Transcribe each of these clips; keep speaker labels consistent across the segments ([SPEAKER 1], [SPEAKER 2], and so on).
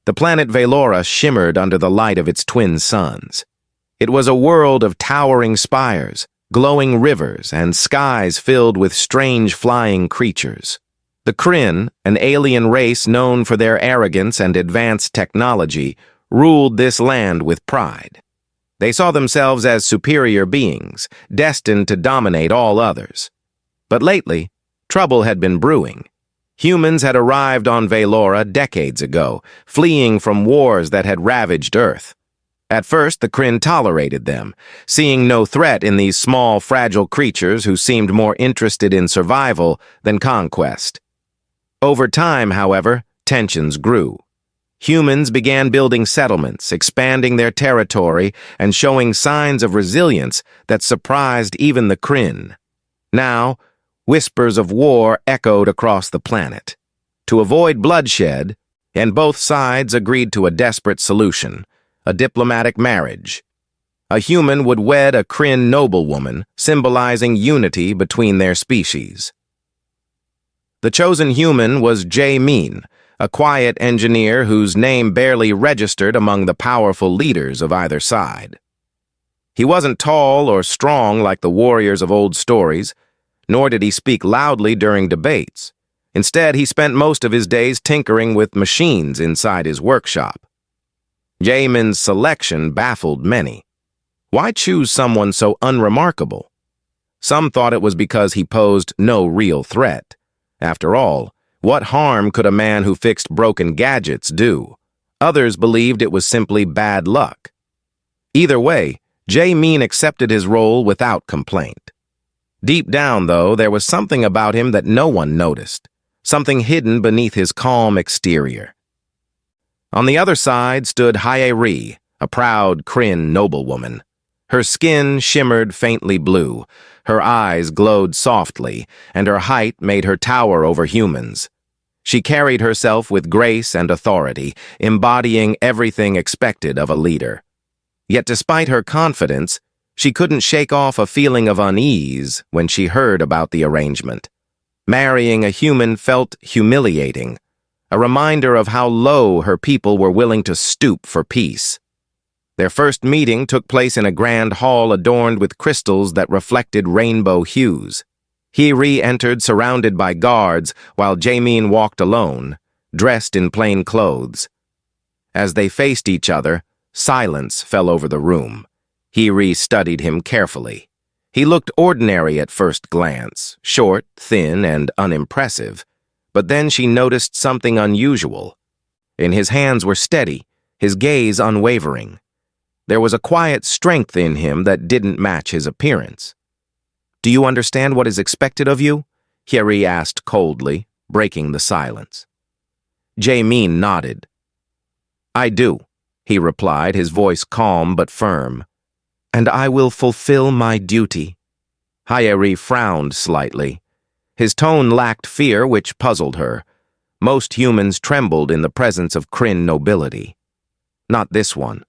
[SPEAKER 1] The planet Valora shimmered under the light of its twin suns. It was a world of towering spires, glowing rivers, and skies filled with strange flying creatures. The Kryn, an alien race known for their arrogance and advanced technology, ruled this land with pride. They saw themselves as superior beings, destined to dominate all others. But lately, trouble had been brewing. Humans had arrived on Valora decades ago, fleeing from wars that had ravaged Earth. At first, the Kryn tolerated them, seeing no threat in these small, fragile creatures who seemed more interested in survival than conquest. Over time, however, tensions grew. Humans began building settlements, expanding their territory, and showing signs of resilience that surprised even the Kryn. Now, whispers of war echoed across the planet. To avoid bloodshed, and both sides agreed to a desperate solution: a diplomatic marriage. A human would wed a Kryn noblewoman, symbolizing unity between their species. The chosen human was Jae-min, a quiet engineer whose name barely registered among the powerful leaders of either side. He wasn't tall or strong like the warriors of old stories, nor did he speak loudly during debates. Instead, he spent most of his days tinkering with machines inside his workshop. Jaemin's selection baffled many. Why choose someone so unremarkable? Some thought it was because he posed no real threat. After all, what harm could a man who fixed broken gadgets do? Others believed it was simply bad luck. Either way, Jae-min accepted his role without complaint. Deep down, though, there was something about him that no one noticed, something hidden beneath his calm exterior. On the other side stood Hae-ri, a proud Kryn noblewoman. Her skin shimmered faintly blue, her eyes glowed softly, and her height made her tower over humans. She carried herself with grace and authority, embodying everything expected of a leader. Yet despite her confidence, she couldn't shake off a feeling of unease when she heard about the arrangement. Marrying a human felt humiliating, a reminder of how low her people were willing to stoop for peace. Their first meeting took place in a grand hall adorned with crystals that reflected rainbow hues. Hae-ri entered surrounded by guards, while Jae-min walked alone, dressed in plain clothes. As they faced each other, silence fell over the room. Hae-ri studied him carefully. He looked ordinary at first glance, short, thin, and unimpressive. But then she noticed something unusual. In his hands were steady, his gaze unwavering. There was a quiet strength in him that didn't match his appearance. "Do you understand what is expected of you?" Hae-ri asked coldly, breaking the silence. Jae-min nodded. "I do," he replied, his voice calm but firm. "And I will fulfill my duty." Hae-ri frowned slightly. His tone lacked fear, which puzzled her. Most humans trembled in the presence of Kryn nobility. Not this one.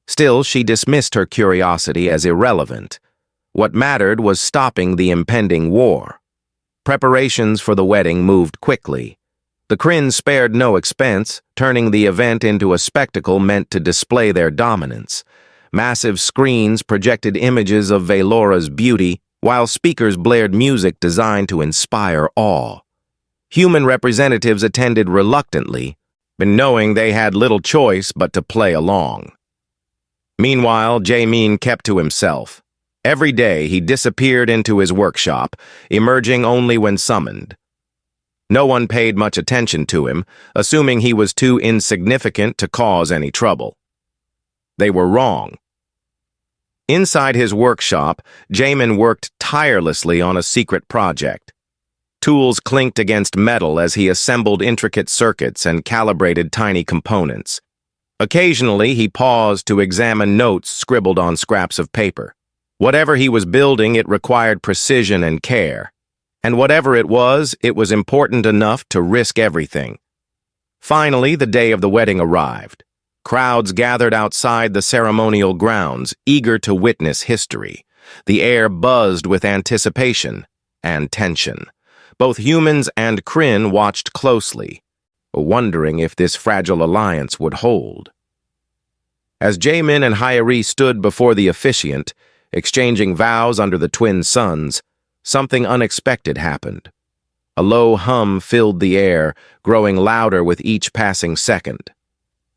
[SPEAKER 1] Still, she dismissed her curiosity as irrelevant. What mattered was stopping the impending war. Preparations for the wedding moved quickly. The Kryn spared no expense, turning the event into a spectacle meant to display their dominance. Massive screens projected images of Valora's beauty, while speakers blared music designed to inspire awe. Human representatives attended reluctantly, but knowing they had little choice but to play along. Meanwhile, Jae-min kept to himself. Every day he disappeared into his workshop, emerging only when summoned. No one paid much attention to him, assuming he was too insignificant to cause any trouble. They were wrong. Inside his workshop, Jae-min worked tirelessly on a secret project. Tools clinked against metal as he assembled intricate circuits and calibrated tiny components. Occasionally, he paused to examine notes scribbled on scraps of paper. Whatever he was building, it required precision and care. And whatever it was important enough to risk everything. Finally, the day of the wedding arrived. Crowds gathered outside the ceremonial grounds, eager to witness history. The air buzzed with anticipation and tension. Both humans and Kryn watched closely. wondering if this fragile alliance would hold. As Jamin and Hyeri stood before the officiant, exchanging vows under the twin suns, something unexpected happened. A low hum filled the air, growing louder with each passing second.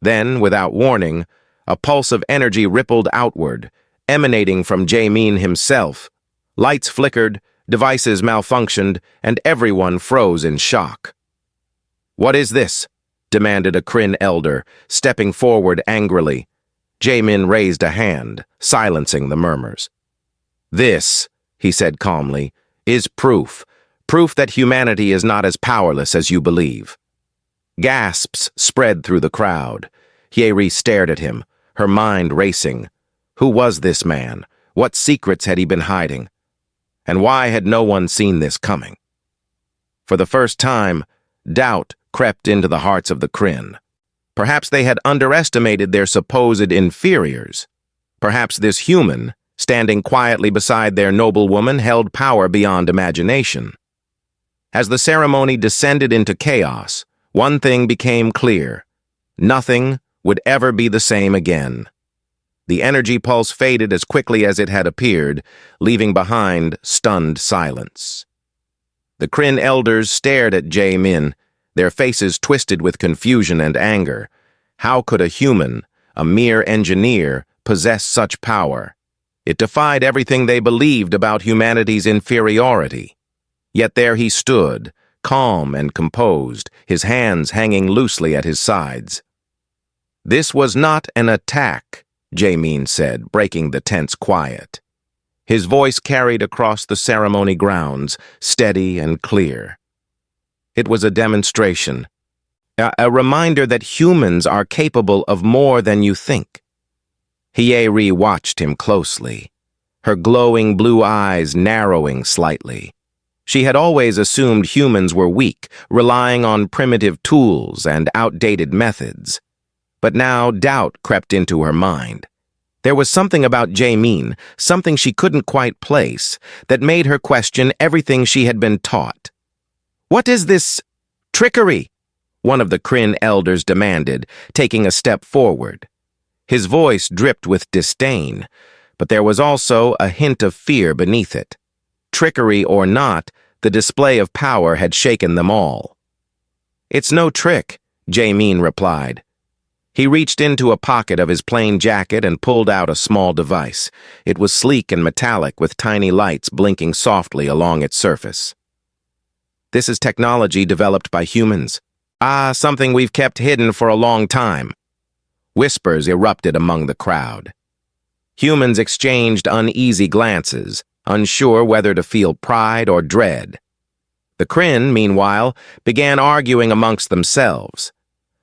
[SPEAKER 1] Then, without warning, a pulse of energy rippled outward, emanating from Jamin himself. Lights flickered, devices malfunctioned, and everyone froze in shock. "What is this?" demanded a Kryn elder, stepping forward angrily. Jamin raised a hand, silencing the murmurs. "This," he said calmly, "is proof that humanity is not as powerless as you believe." Gasps spread through the crowd. Hyeri stared at him, her mind racing. Who was this man? What secrets had he been hiding? And why had no one seen this coming? For the first time, doubt crept into the hearts of the Kryn. Perhaps they had underestimated their supposed inferiors. Perhaps this human, standing quietly beside their noblewoman, held power beyond imagination. As the ceremony descended into chaos, one thing became clear. Nothing would ever be the same again. The energy pulse faded as quickly as it had appeared, leaving behind stunned silence. The Kryn elders stared at Jamin, their faces twisted with confusion and anger. How could a human, a mere engineer, possess such power? It defied everything they believed about humanity's inferiority. Yet there he stood, calm and composed, his hands hanging loosely at his sides. "This was not an attack," Jamin said, breaking the tense quiet. His voice carried across the ceremony grounds, steady and clear. It was a demonstration, a reminder that humans are capable of more than you think. Hyeri watched him closely, her glowing blue eyes narrowing slightly. She had always assumed humans were weak, relying on primitive tools and outdated methods. But now doubt crept into her mind. There was something about Jamin, something she couldn't quite place, that made her question everything she had been taught. "What is this trickery?" one of the Kryn elders demanded, taking a step forward. His voice dripped with disdain, but there was also a hint of fear beneath it. Trickery or not, the display of power had shaken them all. "It's no trick," Jamin replied. He reached into a pocket of his plain jacket and pulled out a small device. It was sleek and metallic, with tiny lights blinking softly along its surface. "This is technology developed by humans. Something we've kept hidden for a long time." Whispers erupted among the crowd. Humans exchanged uneasy glances, unsure whether to feel pride or dread. The Kryn, meanwhile, began arguing amongst themselves.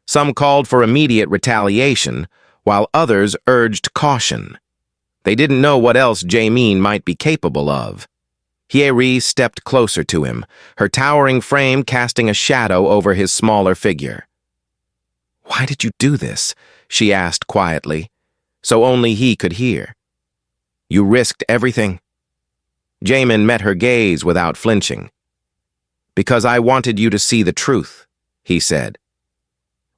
[SPEAKER 1] Some called for immediate retaliation, while others urged caution. They didn't know what else Jamin might be capable of. Hyeri stepped closer to him, her towering frame casting a shadow over his smaller figure. "Why did you do this?" she asked quietly, so only he could hear. "You risked everything." Jamin met her gaze without flinching. "Because I wanted you to see the truth," he said.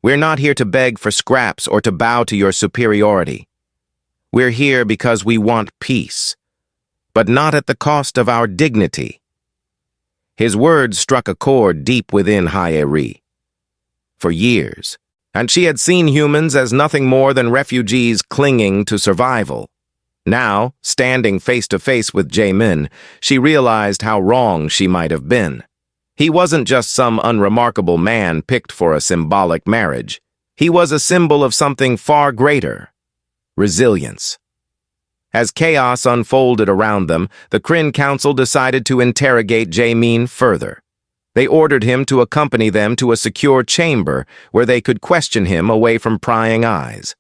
[SPEAKER 1] "We're not here to beg for scraps or to bow to your superiority. We're here because we want peace, but not at the cost of our dignity." His words struck a chord deep within Hyeri. For years, and she had seen humans as nothing more than refugees clinging to survival. Now, standing face to face with Jamin, she realized how wrong she might have been. He wasn't just some unremarkable man picked for a symbolic marriage. He was a symbol of something far greater: resilience. As chaos unfolded around them, the Kryn Council decided to interrogate Jamin further. They ordered him to accompany them to a secure chamber where they could question him away from prying eyes.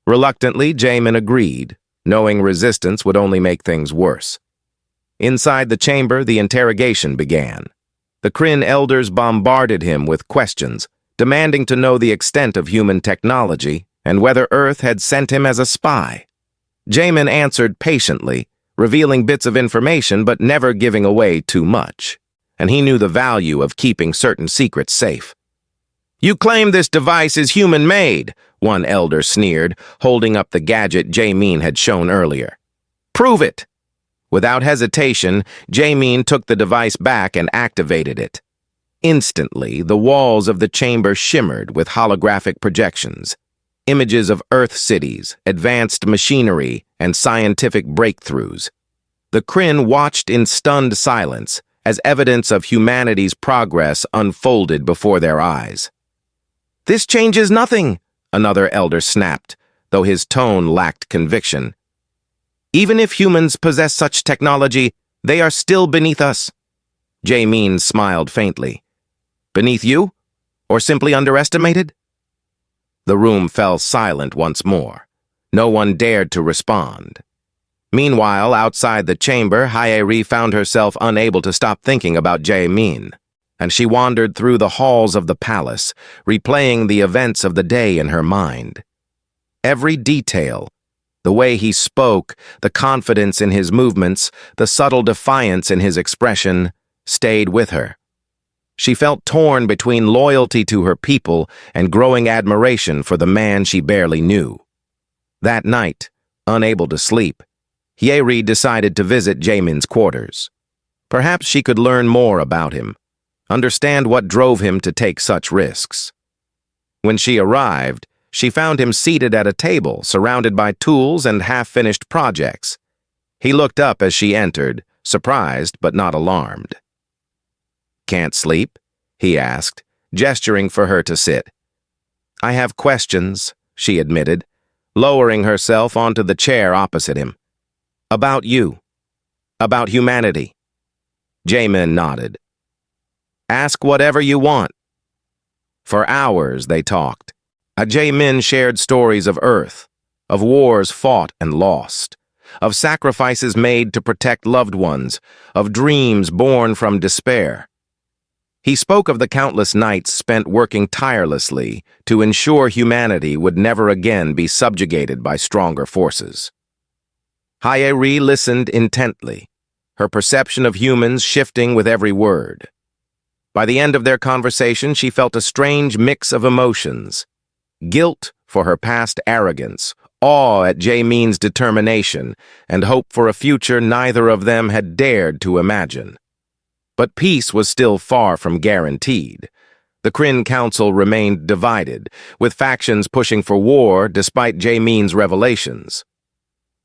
[SPEAKER 1] Reluctantly, Jamin agreed, knowing resistance would only make things worse. Inside the chamber, the interrogation began. The Kryn elders bombarded him with questions, demanding to know the extent of human technology and whether Earth had sent him as a spy. Jamin answered patiently, revealing bits of information but never giving away too much, and he knew the value of keeping certain secrets safe. "You claim this device is human-made," one elder sneered, holding up the gadget Jae-min had shown earlier. "Prove it." Without hesitation, Jae-min took the device back and activated it. Instantly, the walls of the chamber shimmered with holographic projections, images of Earth cities, advanced machinery, and scientific breakthroughs. The Kryn watched in stunned silence as evidence of humanity's progress unfolded before their eyes. "This changes nothing," another elder snapped, though his tone lacked conviction. "Even if humans possess such technology, they are still beneath us." Jae-min smiled faintly. "Beneath you? Or simply underestimated?" The room fell silent once more. No one dared to respond. Meanwhile, outside the chamber, Hae-ri found herself unable to stop thinking about Jae-min, and she wandered through the halls of the palace, replaying the events of the day in her mind. Every detail, the way he spoke, the confidence in his movements, the subtle defiance in his expression, stayed with her. She felt torn between loyalty to her people and growing admiration for the man she barely knew. That night, unable to sleep, Hae-ri decided to visit Jae-min's quarters. Perhaps she could learn more about him, understand what drove him to take such risks. When she arrived, she found him seated at a table, surrounded by tools and half-finished projects. He looked up as she entered, surprised but not alarmed. "Can't sleep?" he asked, gesturing for her to sit. "I have questions," she admitted, lowering herself onto the chair opposite him. "About you. About humanity." Jae-min nodded. "Ask whatever you want." For hours they talked. Jae-min shared stories of Earth, of wars fought and lost, of sacrifices made to protect loved ones, of dreams born from despair. He spoke of the countless nights spent working tirelessly to ensure humanity would never again be subjugated by stronger forces. Hae-ri listened intently, her perception of humans shifting with every word. By the end of their conversation, she felt a strange mix of emotions: guilt for her past arrogance, awe at Jae-min's determination, and hope for a future neither of them had dared to imagine. But peace was still far from guaranteed. The Kryn Council remained divided, with factions pushing for war despite Jae-min's revelations.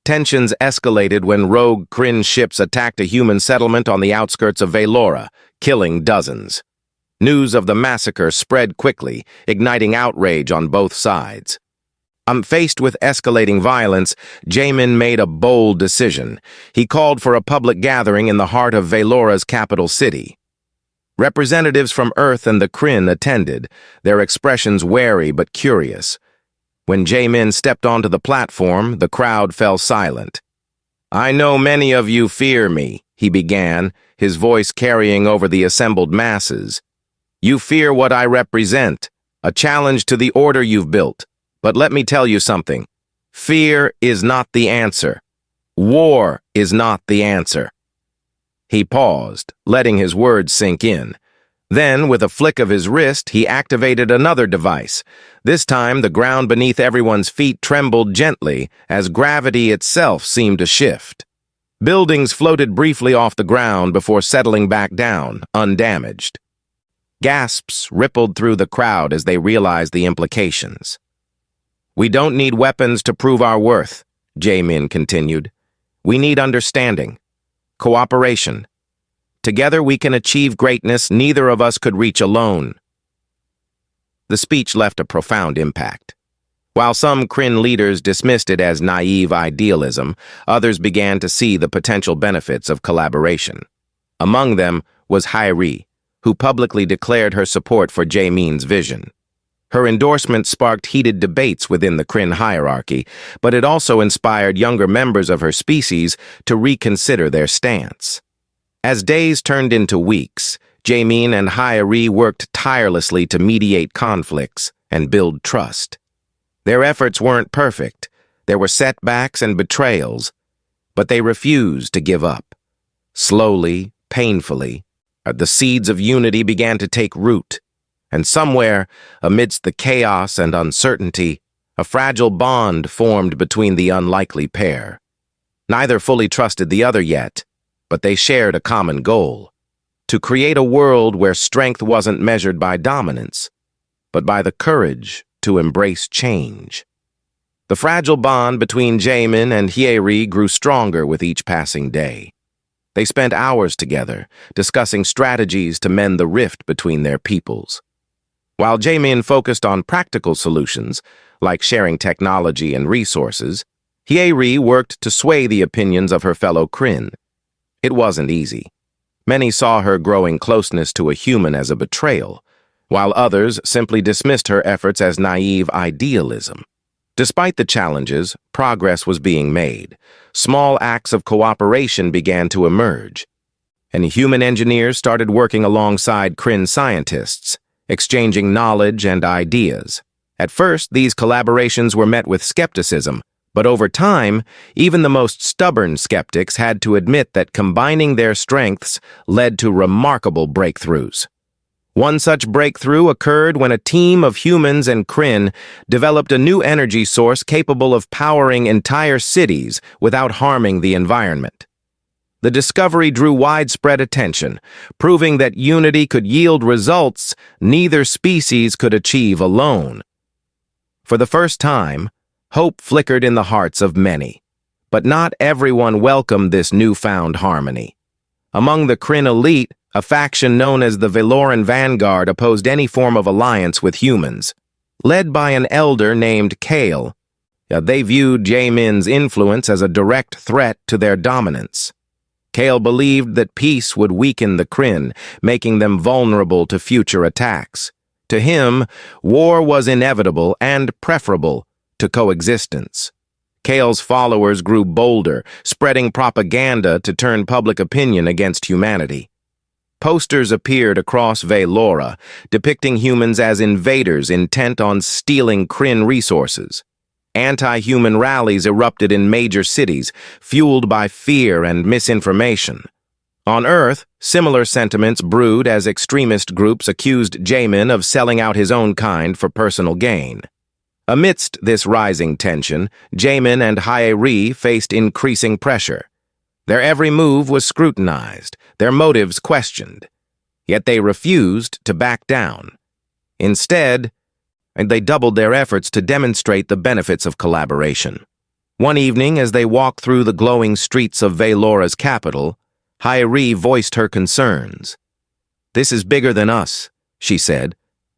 [SPEAKER 1] Tensions escalated when rogue Kryn ships attacked a human settlement on the outskirts of Valora, killing dozens. News of the massacre spread quickly, igniting outrage on both sides. Faced with escalating violence, Jae-min made a bold decision. He called for a public gathering in the heart of Valora's capital city. Representatives from Earth and the Kryn attended, their expressions wary but curious. When Jae-min stepped onto the platform, the crowd fell silent. "I know many of you fear me," he began, his voice carrying over the assembled masses. "You fear what I represent, a challenge to the order you've built. But let me tell you something. Fear is not the answer. War is not the answer." He paused, letting his words sink in. Then, with a flick of his wrist, he activated another device. This time, the ground beneath everyone's feet trembled gently as gravity itself seemed to shift. Buildings floated briefly off the ground before settling back down, undamaged. Gasps rippled through the crowd as they realized the implications. "We don't need weapons to prove our worth," Jae-min continued. "We need understanding, cooperation. Together we can achieve greatness neither of us could reach alone." The speech left a profound impact. While some Kryn leaders dismissed it as naive idealism, others began to see the potential benefits of collaboration. Among them was Hae-ri, who publicly declared her support for Jae-min's vision. Her endorsement sparked heated debates within the Kryn hierarchy, but it also inspired younger members of her species to reconsider their stance. As days turned into weeks, Jae-min and Hae-ri worked tirelessly to mediate conflicts and build trust. Their efforts weren't perfect. There were setbacks and betrayals, but they refused to give up. Slowly, painfully, the seeds of unity began to take root. And somewhere, amidst the chaos and uncertainty, a fragile bond formed between the unlikely pair. Neither fully trusted the other yet, but they shared a common goal: to create a world where strength wasn't measured by dominance, but by the courage to embrace change. The fragile bond between Jaemin and Hye-ri grew stronger with each passing day. They spent hours together, discussing strategies to mend the rift between their peoples. While Jaemin focused on practical solutions, like sharing technology and resources, Hye-ri worked to sway the opinions of her fellow Kryn. It wasn't easy. Many saw her growing closeness to a human as a betrayal, while others simply dismissed her efforts as naive idealism. Despite the challenges, progress was being made. Small acts of cooperation began to emerge, and human engineers started working alongside Kryn scientists, exchanging knowledge and ideas. At first, these collaborations were met with skepticism, but over time, even the most stubborn skeptics had to admit that combining their strengths led to remarkable breakthroughs. One such breakthrough occurred when a team of humans and Kryn developed a new energy source capable of powering entire cities without harming the environment. The discovery drew widespread attention, proving that unity could yield results neither species could achieve alone. For the first time, hope flickered in the hearts of many, but not everyone welcomed this newfound harmony. Among the Kryn elite, a faction known as the Valoran Vanguard opposed any form of alliance with humans. Led by an elder named Kale, they viewed Jaemin's influence as a direct threat to their dominance. Kale believed that peace would weaken the Kryn, making them vulnerable to future attacks. To him, war was inevitable and preferable to coexistence. Kale's followers grew bolder, spreading propaganda to turn public opinion against humanity. Posters appeared across Valora, depicting humans as invaders intent on stealing Kryn resources. Anti-human rallies erupted in major cities, fueled by fear and misinformation. On Earth, similar sentiments brewed as extremist groups accused Jaemin of selling out his own kind for personal gain. Amidst this rising tension, Jaemin and Hye-ri faced increasing pressure. Their every move was scrutinized, their motives questioned. Yet they refused to back down. Instead, they doubled their efforts to demonstrate the benefits of collaboration. One evening, as they walked through the glowing streets of Valora's capital, Hye-ri voiced her concerns. "This is bigger than us," she said,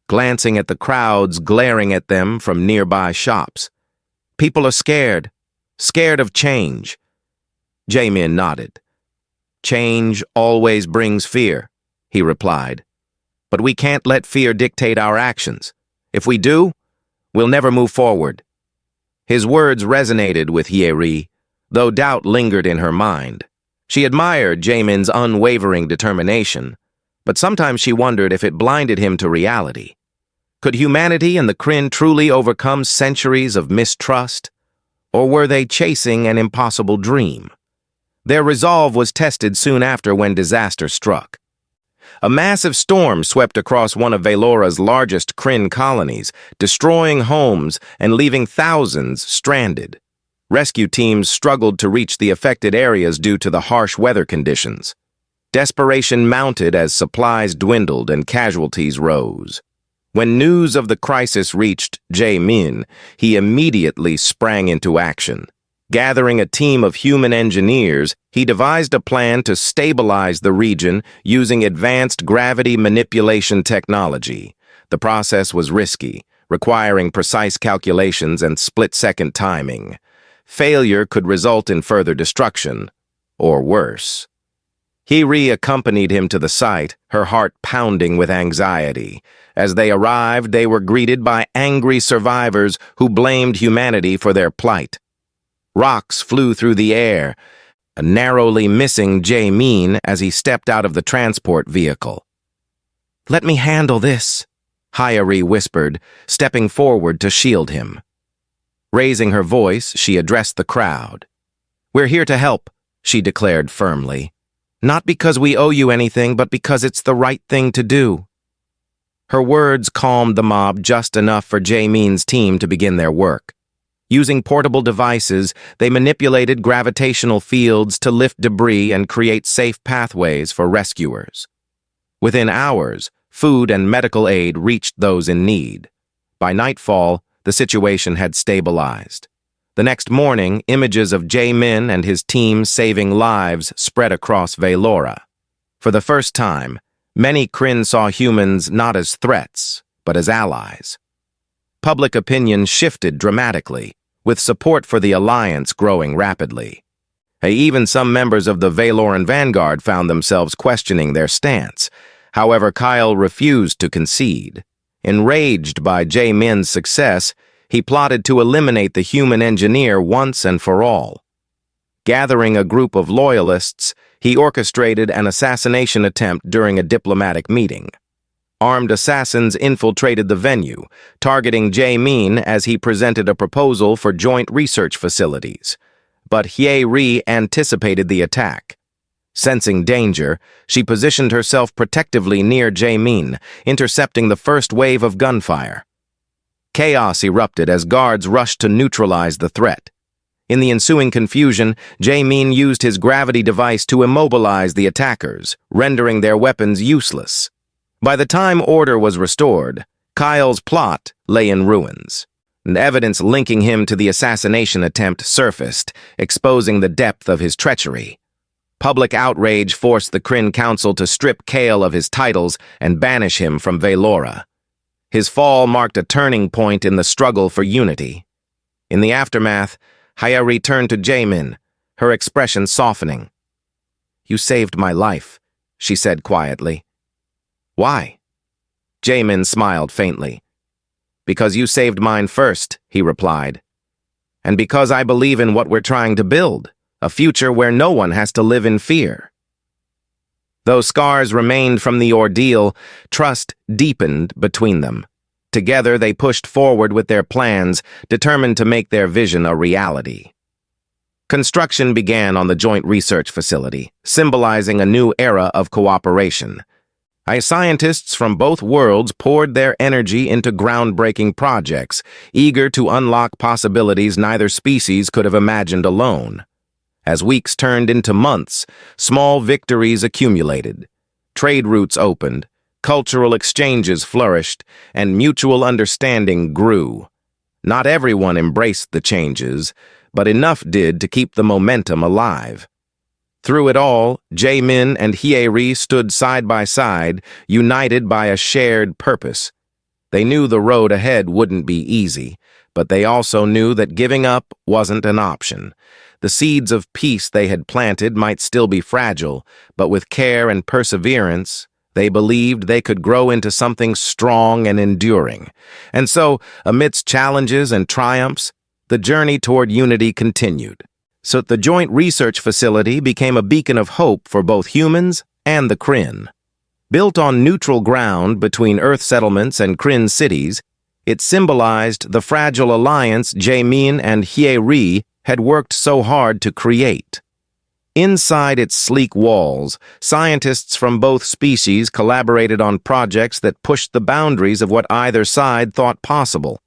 [SPEAKER 1] glancing at the crowds glaring at them from nearby shops. "People are scared of change." Jaemin nodded. "Change always brings fear," he replied. "But we can't let fear dictate our actions. If we do, we'll never move forward." His words resonated with Hye-ri, though doubt lingered in her mind. She admired Jaemin's unwavering determination, but sometimes she wondered if it blinded him to reality. Could humanity and the Kryn truly overcome centuries of mistrust, or were they chasing an impossible dream? Their resolve was tested soon after when disaster struck. A massive storm swept across one of Valora's largest Kryn colonies, destroying homes and leaving thousands stranded. Rescue teams struggled to reach the affected areas due to the harsh weather conditions. Desperation mounted as supplies dwindled and casualties rose. When news of the crisis reached Jaemin, he immediately sprang into action. Gathering a team of human engineers, he devised a plan to stabilize the region using advanced gravity manipulation technology. The process was risky, requiring precise calculations and split-second timing. Failure could result in further destruction, or worse. Hye-ri accompanied him to the site, her heart pounding with anxiety. As they arrived, they were greeted by angry survivors who blamed humanity for their plight. Rocks flew through the air, narrowly missing Jaemin as he stepped out of the transport vehicle. "Let me handle this," Hye-ri whispered, stepping forward to shield him. Raising her voice, she addressed the crowd. "We're here to help," she declared firmly. "Not because we owe you anything, but because it's the right thing to do." Her words calmed the mob just enough for Jae-min's team to begin their work. Using portable devices, they manipulated gravitational fields to lift debris and create safe pathways for rescuers. Within hours, food and medical aid reached those in need. By nightfall, the situation had stabilized. The next morning, images of Jae-min and his team saving lives spread across Valora. For the first time, many Kryn saw humans not as threats, but as allies. Public opinion shifted dramatically, with support for the alliance growing rapidly. Even some members of the Valoran vanguard found themselves questioning their stance. However, Kyle refused to concede. Enraged by Jae-min's success, he plotted to eliminate the human engineer once and for all. Gathering a group of loyalists, he orchestrated an assassination attempt during a diplomatic meeting. Armed assassins infiltrated the venue, targeting Jae-min as he presented a proposal for joint research facilities. But Hye-ri anticipated the attack. Sensing danger, she positioned herself protectively near Jae-min, intercepting the first wave of gunfire. Chaos erupted as guards rushed to neutralize the threat. In the ensuing confusion, Jae-min used his gravity device to immobilize the attackers, rendering their weapons useless. By the time order was restored, Kyle's plot lay in ruins, and evidence linking him to the assassination attempt surfaced, exposing the depth of his treachery. Public outrage forced the Kryn Council to strip Kale of his titles and banish him from Valora. His fall marked a turning point in the struggle for unity. In the aftermath, Hye-ri turned to Jae-min, her expression softening. "You saved my life," she said quietly. "Why?" Jae-min smiled faintly. "Because you saved mine first," he replied. "And because I believe in what we're trying to build, a future where no one has to live in fear." Though scars remained from the ordeal, trust deepened between them. Together, they pushed forward with their plans, determined to make their vision a reality. Construction began on the joint research facility, symbolizing a new era of cooperation. Scientists from both worlds poured their energy into groundbreaking projects, eager to unlock possibilities neither species could have imagined alone. As weeks turned into months, small victories accumulated. Trade routes opened, cultural exchanges flourished, and mutual understanding grew. Not everyone embraced the changes, but enough did to keep the momentum alive. Through it all, Jae-min and Hye-ri stood side by side, united by a shared purpose. They knew the road ahead wouldn't be easy, but they also knew that giving up wasn't an option. The seeds of peace they had planted might still be fragile, but with care and perseverance, they believed they could grow into something strong and enduring. And so, amidst challenges and triumphs, the journey toward unity continued. So the joint research facility became a beacon of hope for both humans and the Kryn. Built on neutral ground between Earth settlements and Kryn cities, it symbolized the fragile alliance Jae-min and Hye-ri had worked so hard to create. Inside its sleek walls, scientists from both species collaborated on projects that pushed the boundaries of what either side thought possible.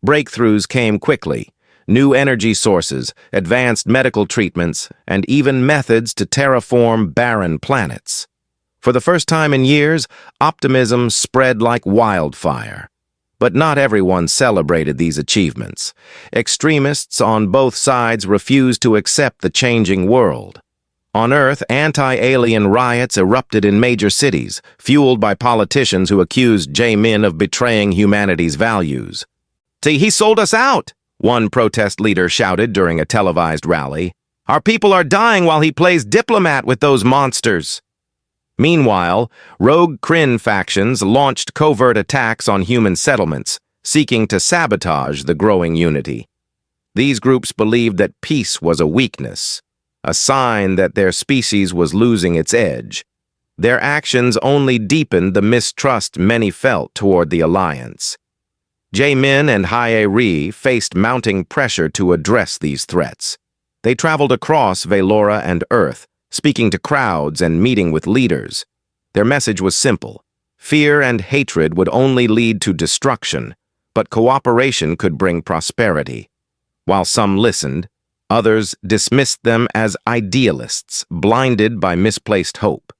[SPEAKER 1] Breakthroughs came quickly. New energy sources, advanced medical treatments, and even methods to terraform barren planets. For the first time in years, optimism spread like wildfire. But not everyone celebrated these achievements. Extremists on both sides refused to accept the changing world. On Earth, anti-alien riots erupted in major cities, fueled by politicians who accused Jae-min of betraying humanity's values. "See, he sold us out!" one protest leader shouted during a televised rally. "Our people are dying while he plays diplomat with those monsters." Meanwhile, rogue Kryn factions launched covert attacks on human settlements, seeking to sabotage the growing unity. These groups believed that peace was a weakness, a sign that their species was losing its edge. Their actions only deepened the mistrust many felt toward the alliance. Jae-min and Hye-ri faced mounting pressure to address these threats. They traveled across Valora and Earth, speaking to crowds and meeting with leaders. Their message was simple: Fear and hatred would only lead to destruction, but cooperation could bring prosperity. While some listened, others dismissed them as idealists, blinded by misplaced hope.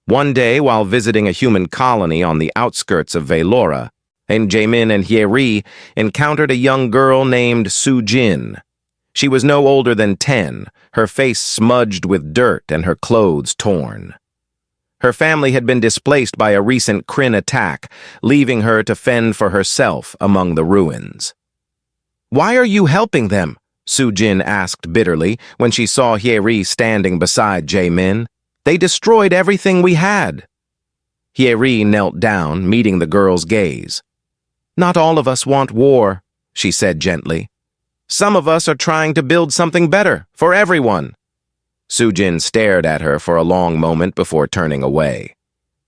[SPEAKER 1] One day, while visiting a human colony on the outskirts of Valora, Jaemin and Hye-ri encountered a young girl named Soo-jin. She was no older than 10, her face smudged with dirt and her clothes torn. Her family had been displaced by a recent Kryn attack, leaving her to fend for herself among the ruins. "Why are you helping them?" Soo-jin asked bitterly when she saw Hye-ri standing beside Jaemin. "They destroyed everything we had." Hye-ri knelt down, meeting the girl's gaze. "Not all of us want war," she said gently. "Some of us are trying to build something better for everyone." Soo-jin stared at her for a long moment before turning away.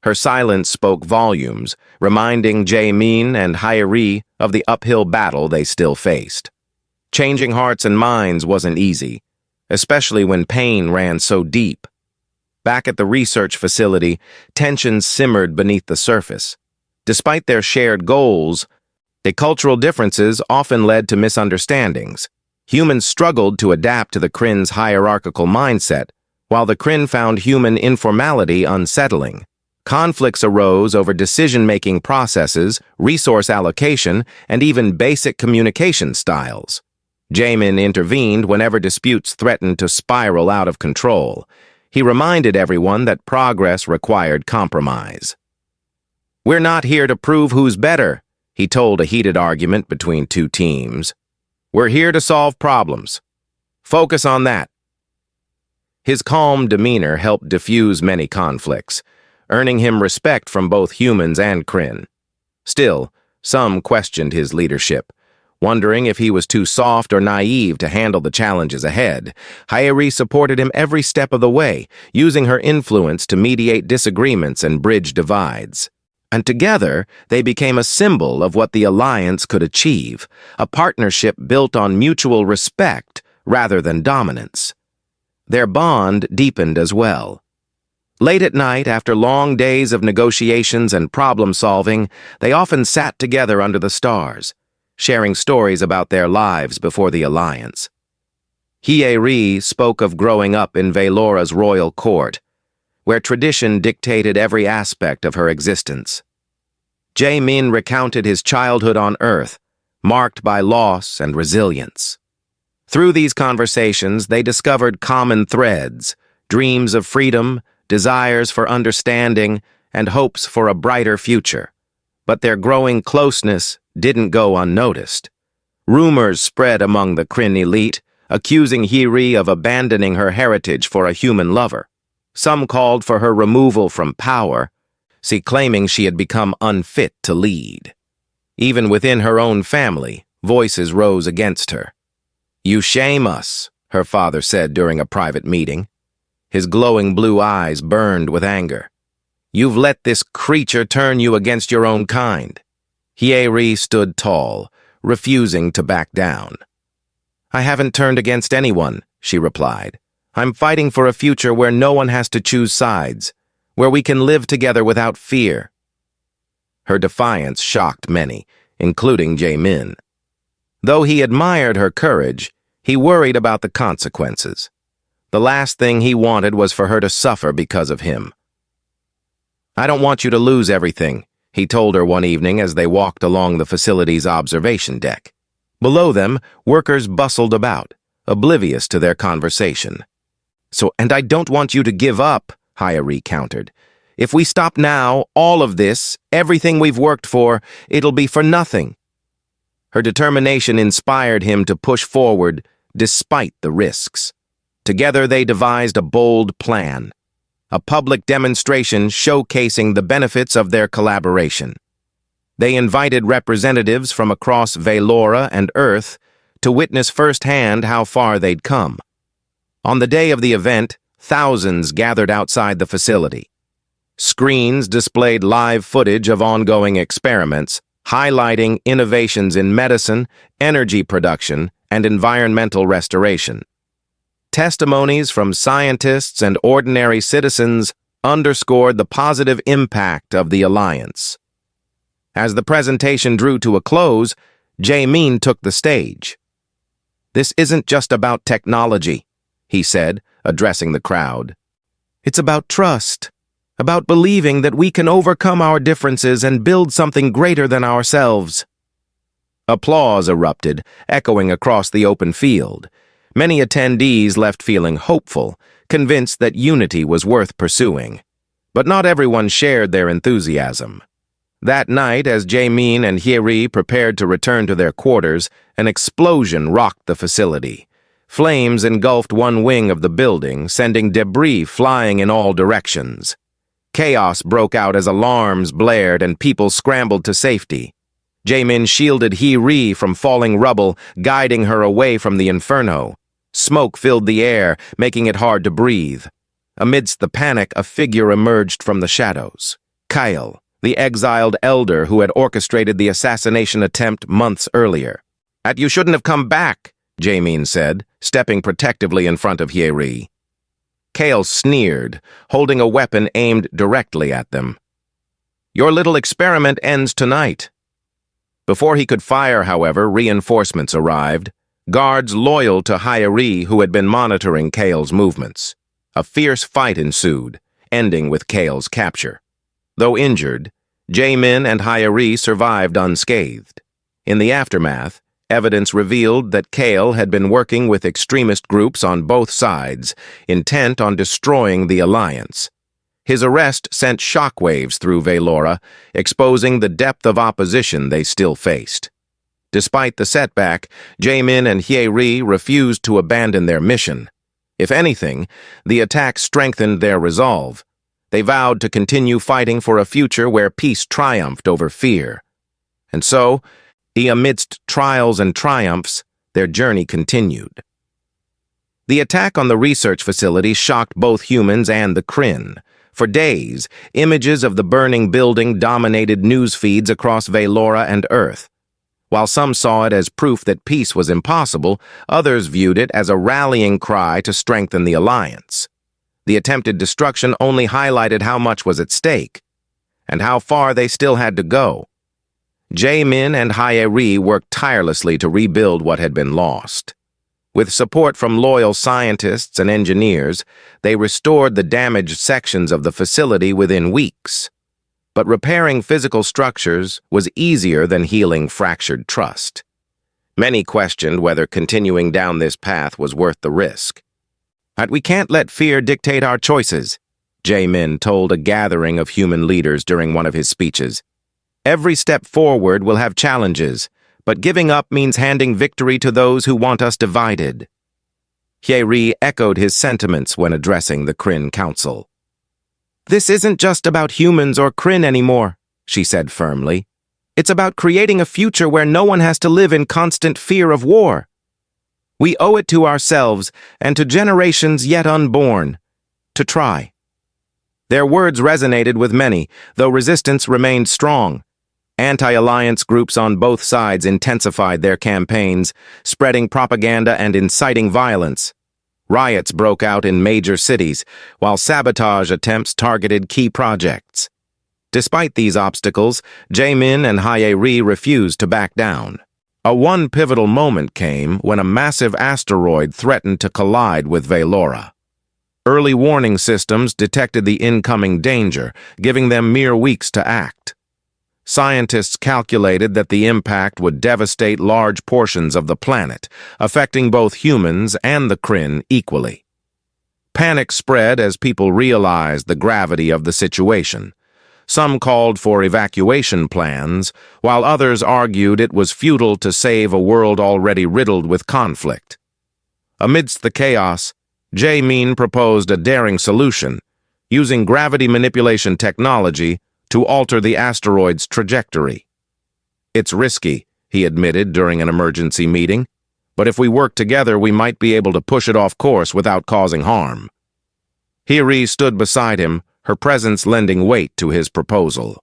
[SPEAKER 1] Her silence spoke volumes, reminding Jaemin and Hye-ri of the uphill battle they still faced. Changing hearts and minds wasn't easy, especially when pain ran so deep. Back at the research facility, tensions simmered beneath the surface. Despite their shared goals, the cultural differences often led to misunderstandings. Humans struggled to adapt to the Kryn's hierarchical mindset, while the Kryn found human informality unsettling. Conflicts arose over decision-making processes, resource allocation, and even basic communication styles. Jaemin intervened whenever disputes threatened to spiral out of control. He reminded everyone that progress required compromise. "We're not here to prove who's better," he told a heated argument between two teams. "We're here to solve problems. Focus on that." His calm demeanor helped diffuse many conflicts, earning him respect from both humans and Kryn. Still, some questioned his leadership, wondering if he was too soft or naive to handle the challenges ahead. Hye-ri supported him every step of the way, using her influence to mediate disagreements and bridge divides. And together, they became a symbol of what the alliance could achieve, a partnership built on mutual respect rather than dominance. Their bond deepened as well. Late at night, after long days of negotiations and problem-solving, they often sat together under the stars, sharing stories about their lives before the alliance. Hye-ri spoke of growing up in Valora's royal court, where tradition dictated every aspect of her existence. Jaemin recounted his childhood on Earth, marked by loss and resilience. Through these conversations, they discovered common threads, dreams of freedom, desires for understanding, and hopes for a brighter future. But their growing closeness didn't go unnoticed. Rumors spread among the Kryn elite, accusing Hye-ri of abandoning her heritage for a human lover. Some called for her removal from power, claiming she had become unfit to lead. Even within her own family, voices rose against her. "You shame us," her father said during a private meeting. His glowing blue eyes burned with anger. "You've let this creature turn you against your own kind." Hye-ri stood tall, refusing to back down. "I haven't turned against anyone," she replied. "I'm fighting for a future where no one has to choose sides, where we can live together without fear." Her defiance shocked many, including Jaemin. Though he admired her courage, he worried about the consequences. The last thing he wanted was for her to suffer because of him. "I don't want you to lose everything," he told her one evening as they walked along the facility's observation deck. Below them, workers bustled about, oblivious to their conversation. And I don't want you to give up," Hye-ri countered. "If we stop now, all of this, everything we've worked for, it'll be for nothing." Her determination inspired him to push forward despite the risks. Together they devised a bold plan, a public demonstration showcasing the benefits of their collaboration. They invited representatives from across Valora and Earth to witness firsthand how far they'd come. On the day of the event, thousands gathered outside the facility. Screens displayed live footage of ongoing experiments, highlighting innovations in medicine, energy production, and environmental restoration. Testimonies from scientists and ordinary citizens underscored the positive impact of the alliance. As the presentation drew to a close, Jae-min took the stage. "This isn't just about technology," he said, addressing the crowd. "It's about trust, about believing that we can overcome our differences and build something greater than ourselves." Applause erupted, echoing across the open field. Many attendees left feeling hopeful, convinced that unity was worth pursuing. But not everyone shared their enthusiasm. That night, as Jae-min and Hye-ri prepared to return to their quarters, an explosion rocked the facility. Flames engulfed one wing of the building, sending debris flying in all directions. Chaos broke out as alarms blared and people scrambled to safety. Jae-min shielded Hye-ri from falling rubble, guiding her away from the inferno. Smoke filled the air, making it hard to breathe. Amidst the panic, a figure emerged from the shadows. Kyle, the exiled elder who had orchestrated the assassination attempt months earlier. "You shouldn't have come back," Jae-min said, stepping protectively in front of Hye-ri. Kale sneered, holding a weapon aimed directly at them. "Your little experiment ends tonight." Before he could fire, however, reinforcements arrived, guards loyal to Hye-ri who had been monitoring Kale's movements. A fierce fight ensued, ending with Kale's capture. Though injured, Jae-min and Hye-ri survived unscathed. In the aftermath, evidence revealed that Kale had been working with extremist groups on both sides, intent on destroying the alliance. His arrest sent shockwaves through Valora, exposing the depth of opposition they still faced. Despite the setback, Jae-min and Hye-ri refused to abandon their mission. If anything, the attack strengthened their resolve. They vowed to continue fighting for a future where peace triumphed over fear. And so, amidst trials and triumphs, their journey continued. The attack on the research facility shocked both humans and the Kryn. For days, images of the burning building dominated news feeds across Valora and Earth. While some saw it as proof that peace was impossible, others viewed it as a rallying cry to strengthen the alliance. The attempted destruction only highlighted how much was at stake, and how far they still had to go. Jae-min and Hye-ri worked tirelessly to rebuild what had been lost. With support from loyal scientists and engineers, they restored the damaged sections of the facility within weeks. But repairing physical structures was easier than healing fractured trust. Many questioned whether continuing down this path was worth the risk. "We can't let fear dictate our choices," Jae-min told a gathering of human leaders during one of his speeches. "Every step forward will have challenges, but giving up means handing victory to those who want us divided." Hye-ri echoed his sentiments when addressing the Kryn Council. "This isn't just about humans or Kryn anymore," she said firmly. "It's about creating a future where no one has to live in constant fear of war. We owe it to ourselves and to generations yet unborn to try." Their words resonated with many, though resistance remained strong. Anti-alliance groups on both sides intensified their campaigns, spreading propaganda and inciting violence. Riots broke out in major cities, while sabotage attempts targeted key projects. Despite these obstacles, Jae-min and Hye-ri refused to back down. One pivotal moment came when a massive asteroid threatened to collide with Valora. Early warning systems detected the incoming danger, giving them mere weeks to act. Scientists calculated that the impact would devastate large portions of the planet, affecting both humans and the Kryn equally. Panic spread as people realized the gravity of the situation. Some called for evacuation plans, while others argued it was futile to save a world already riddled with conflict. Amidst the chaos, Jae-min proposed a daring solution, using gravity manipulation technology to alter the asteroid's trajectory. "It's risky," he admitted during an emergency meeting, "but if we work together, we might be able to push it off course without causing harm." Hye-ri stood beside him, her presence lending weight to his proposal.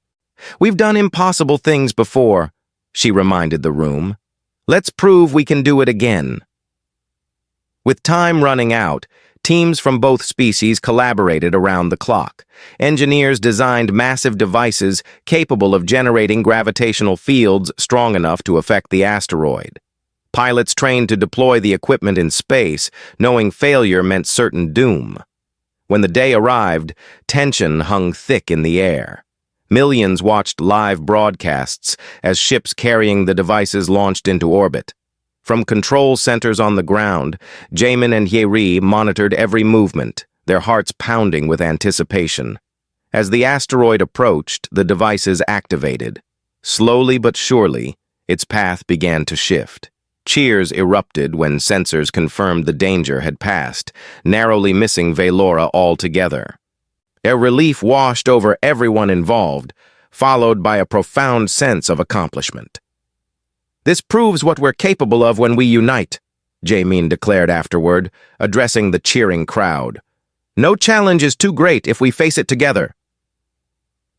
[SPEAKER 1] "We've done impossible things before," she reminded the room. "Let's prove we can do it again." With time running out, Teams from both species collaborated around the clock. Engineers designed massive devices capable of generating gravitational fields strong enough to affect the asteroid. Pilots trained to deploy the equipment in space, knowing failure meant certain doom. When the day arrived, tension hung thick in the air. Millions watched live broadcasts as ships carrying the devices launched into orbit. From control centers on the ground, Jamin and Hyeri monitored every movement, their hearts pounding with anticipation. As the asteroid approached, the devices activated. Slowly but surely, its path began to shift. Cheers erupted when sensors confirmed the danger had passed, narrowly missing Valora altogether. A relief washed over everyone involved, followed by a profound sense of accomplishment. "This proves what we're capable of when we unite," Jamin declared afterward, addressing the cheering crowd. "No challenge is too great if we face it together."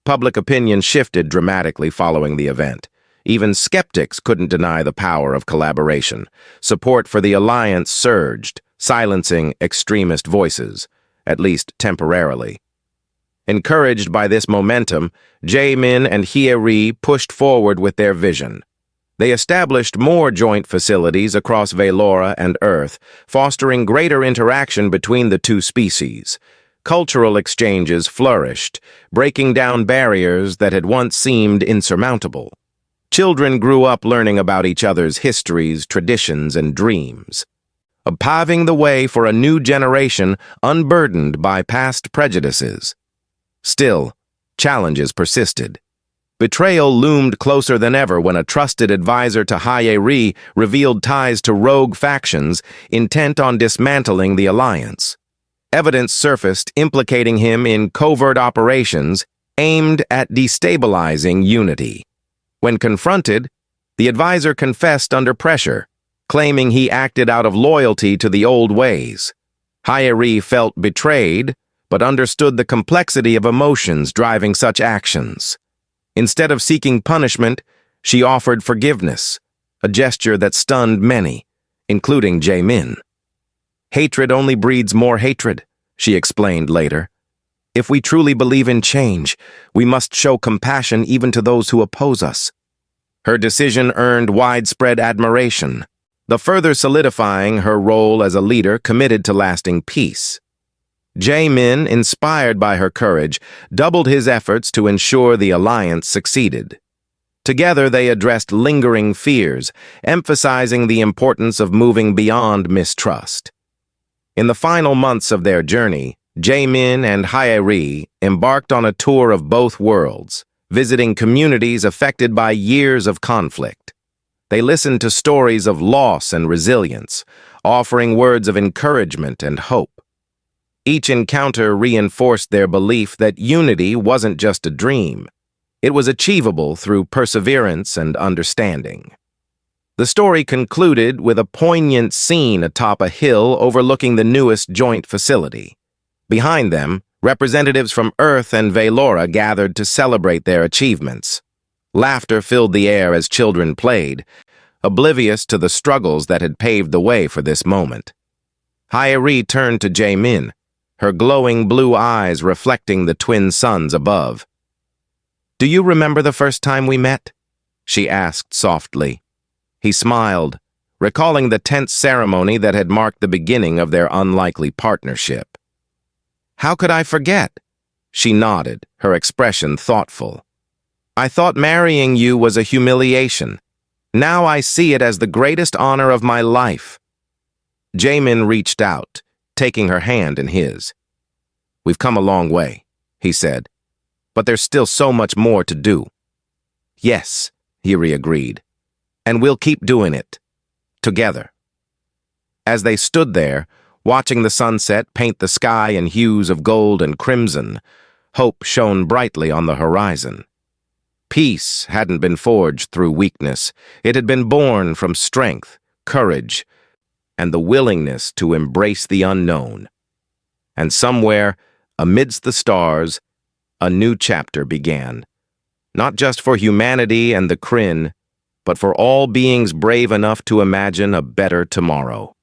[SPEAKER 1] Public opinion shifted dramatically following the event. Even skeptics couldn't deny the power of collaboration. Support for the alliance surged, silencing extremist voices, at least temporarily. Encouraged by this momentum, Jamin and Hyeri pushed forward with their vision. They established more joint facilities across Valora and Earth, fostering greater interaction between the two species. Cultural exchanges flourished, breaking down barriers that had once seemed insurmountable. Children grew up learning about each other's histories, traditions, and dreams, paving the way for a new generation unburdened by past prejudices. Still, challenges persisted. Betrayal loomed closer than ever when a trusted advisor to Hyeri revealed ties to rogue factions intent on dismantling the alliance. Evidence surfaced implicating him in covert operations aimed at destabilizing unity. When confronted, the advisor confessed under pressure, claiming he acted out of loyalty to the old ways. Hyeri felt betrayed, but understood the complexity of emotions driving such actions. Instead of seeking punishment, she offered forgiveness, a gesture that stunned many, including Jamin. "Hatred only breeds more hatred," she explained later. "If we truly believe in change, we must show compassion even to those who oppose us." Her decision earned widespread admiration, the further solidifying her role as a leader committed to lasting peace. Jamin, inspired by her courage, doubled his efforts to ensure the alliance succeeded. Together they addressed lingering fears, emphasizing the importance of moving beyond mistrust. In the final months of their journey, Jamin and Hyeri embarked on a tour of both worlds, visiting communities affected by years of conflict. They listened to stories of loss and resilience, offering words of encouragement and hope. Each encounter reinforced their belief that unity wasn't just a dream. It was achievable through perseverance and understanding. The story concluded with a poignant scene atop a hill overlooking the newest joint facility. Behind them, representatives from Earth and Valora gathered to celebrate their achievements. Laughter filled the air as children played, oblivious to the struggles that had paved the way for this moment. Hyeri turned to Jamin, her glowing blue eyes reflecting the twin suns above. "Do you remember the first time we met?" she asked softly. He smiled, recalling the tense ceremony that had marked the beginning of their unlikely partnership. "How could I forget?" She nodded, her expression thoughtful. "I thought marrying you was a humiliation. Now I see it as the greatest honor of my life." Jamin reached out, taking her hand in his. "We've come a long way," he said, "but there's still so much more to do." "Yes," Hyeri agreed, "and we'll keep doing it. Together." As they stood there, watching the sunset paint the sky in hues of gold and crimson, hope shone brightly on the horizon. Peace hadn't been forged through weakness. It had been born from strength, courage, and the willingness to embrace the unknown. And somewhere, amidst the stars, a new chapter began. Not just for humanity and the Kryn, but for all beings brave enough to imagine a better tomorrow.